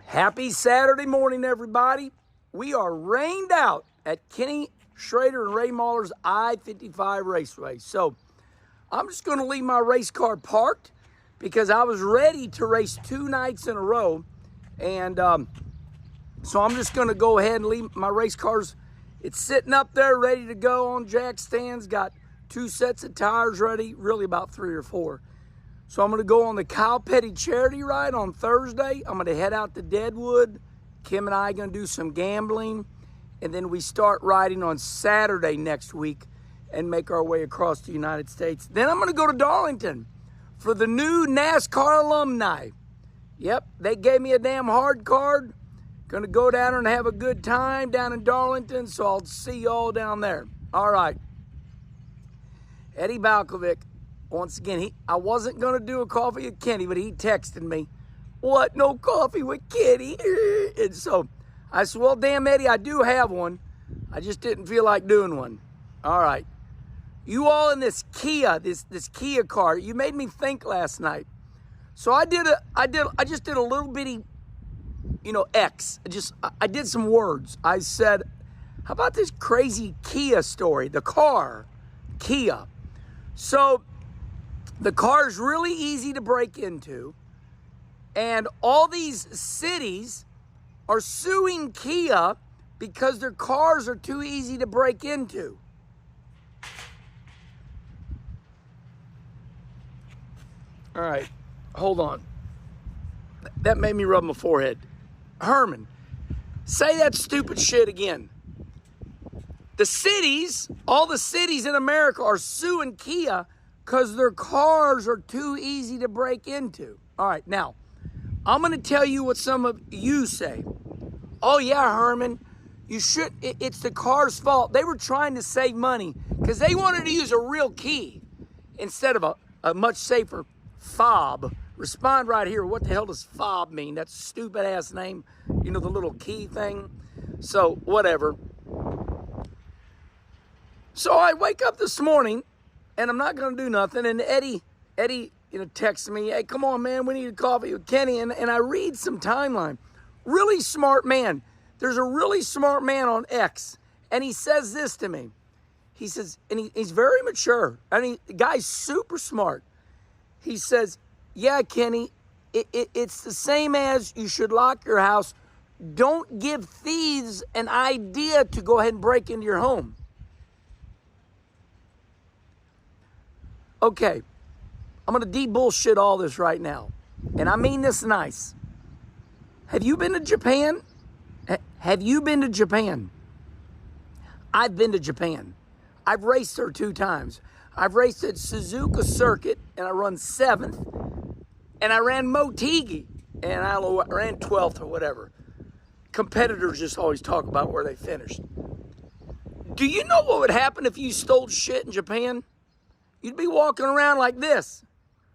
Happy Saturday morning, everybody. We are rained out at Kenny Schrader and Ray Mahler's I-55 Raceway. So I'm just going to leave my race car parked because I was ready to race 2 nights in a row. And so I'm just going to go ahead and leave my race cars. It's sitting up there ready to go on jack stands. Got 2 sets of tires ready, really about 3 or 4. So I'm going to go on the Kyle Petty charity ride on Thursday. I'm going to head out to Deadwood. Kim and I are going to do some gambling. And then we start riding on Saturday next week and make our way across the United States. Then I'm going to go to Darlington for the new NASCAR alumni. Yep, they gave me a damn hard card. Going to go down there and have a good time down in Darlington. So I'll see you all down there. All right. Eddie Balkovic. Once again, I wasn't going to do a coffee with Kenny, but he texted me, "What, no coffee with Kenny?" And so I said, well, damn, Eddie, I do have one. I just didn't feel like doing one. All right. You all in this Kia, this Kia car, you made me think last night. So I just did a little bitty, X. I did some words. I said, how about this crazy Kia story? The car, Kia. So the car's really easy to break into, and all these cities are suing Kia because their cars are too easy to break into. All right, hold on. That made me rub my forehead. Herman, say that stupid shit again. The cities, all the cities in America are suing Kia because their cars are too easy to break into. All right, now, I'm going to tell you what some of you say. Oh, yeah, Herman, it's the car's fault. They were trying to save money because they wanted to use a real key instead of a much safer fob. Respond right here. What the hell does fob mean? That's a stupid-ass name. The little key thing. So, whatever. So I wake up this morning, and I'm not going to do nothing. And Eddie, texts me, "Hey, come on, man, we need a coffee with Kenny." And I read some timeline. Really smart man. There's a really smart man on X, and he says this to me. He says, and he's very mature. The guy's super smart. He says, "Yeah, Kenny, it's the same as you should lock your house. Don't give thieves an idea to go ahead and break into your home." Okay, I'm going to de-bullshit all this right now. And I mean this nice. Have you been to Japan? Have you been to Japan? I've been to Japan. I've raced there 2 times. I've raced at Suzuka Circuit, and I run 7th. And I ran Motegi, and I ran 12th or whatever. Competitors just always talk about where they finished. Do you know what would happen if you stole shit in Japan? You'd be walking around like this.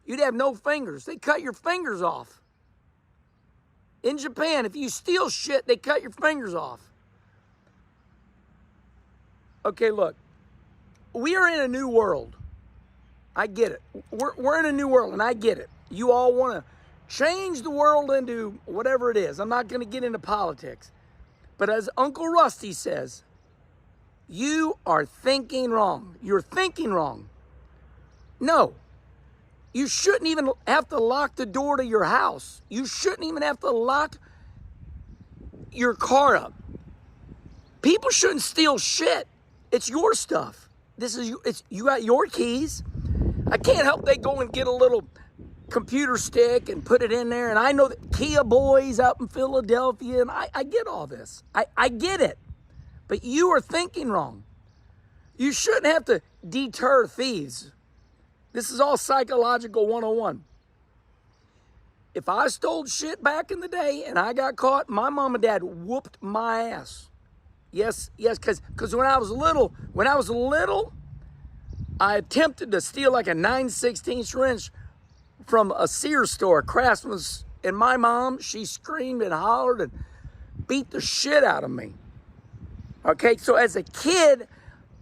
You'd have no fingers. They cut your fingers off. In Japan, if you steal shit, they cut your fingers off. Okay, look. We are in a new world. I get it. We're in a new world, and I get it. You all want to change the world into whatever it is. I'm not going to get into politics. But as Uncle Rusty says, you are thinking wrong. You're thinking wrong. No, you shouldn't even have to lock the door to your house. You shouldn't even have to lock your car up. People shouldn't steal shit. It's your stuff. You got your keys. I can't help they go and get a little computer stick and put it in there. And I know that Kia boys out in Philadelphia, and I get all this. I get it. But you are thinking wrong. You shouldn't have to deter thieves. This is all psychological 101. If I stole shit back in the day and I got caught, my mom and dad whooped my ass. Yes, because when I was little, I attempted to steal like a 9/16 wrench from a Sears store, Craftsman's, and my mom, she screamed and hollered and beat the shit out of me. Okay, so as a kid,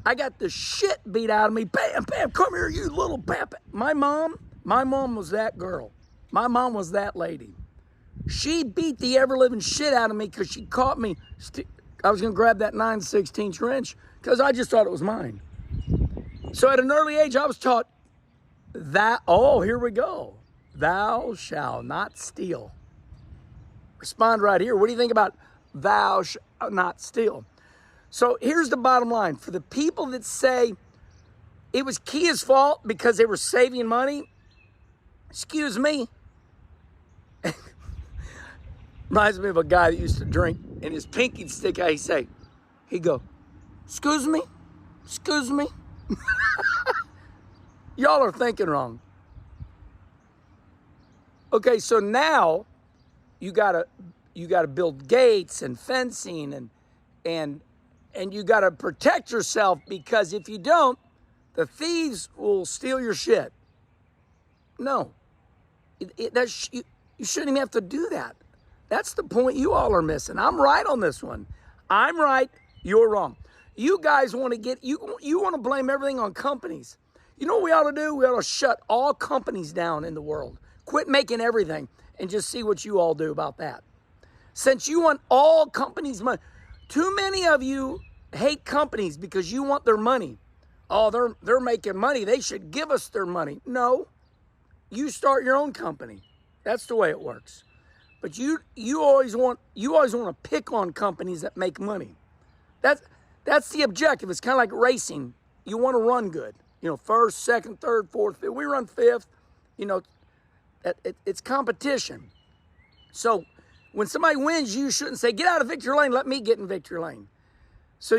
I got the shit beat out of me. Bam, bam, come here, you little bap. My mom was that girl. My mom was that lady. She beat the ever-living shit out of me because she caught me. I was going to grab that 9/16 wrench because I just thought it was mine. So at an early age, I was taught that, oh, here we go. Thou shalt not steal. Respond right here. What do you think about thou shalt not steal? So here's the bottom line. For the people that say it was Kia's fault because they were saving money, excuse me. Reminds me of a guy that used to drink, and his pinky stick out, he'd go, excuse me, excuse me. Y'all are thinking wrong. Okay, so now you gotta build gates and fencing and you gotta protect yourself, because if you don't, the thieves will steal your shit. No, you shouldn't even have to do that. That's the point you all are missing. I'm right on this one. I'm right, you're wrong. You guys want to you want to blame everything on companies. You know what we ought to do? We ought to shut all companies down in the world. Quit making everything and just see what you all do about that. Since you want all companies' money, too many of you hate companies because you want their money. Oh, they're making money. They should give us their money. No, you start your own company. That's the way it works. But you always want to pick on companies that make money. That's the objective. It's kind of like racing. You want to run good. You know, first, second, third, fourth, fifth. We run fifth. You know, it's competition. So when somebody wins, you shouldn't say, get out of victory lane, let me get in victory lane. So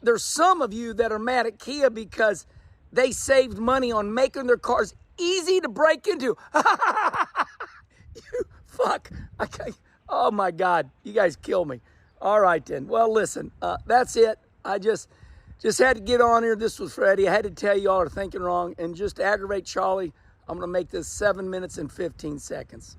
there's some of you that are mad at Kia because they saved money on making their cars easy to break into. You fuck. Oh my God, you guys kill me. All right then. Well, listen, that's it. I just had to get on here. This was Freddie. I had to tell you all are thinking wrong. And just to aggravate Charlie, I'm going to make this 7 minutes and 15 seconds.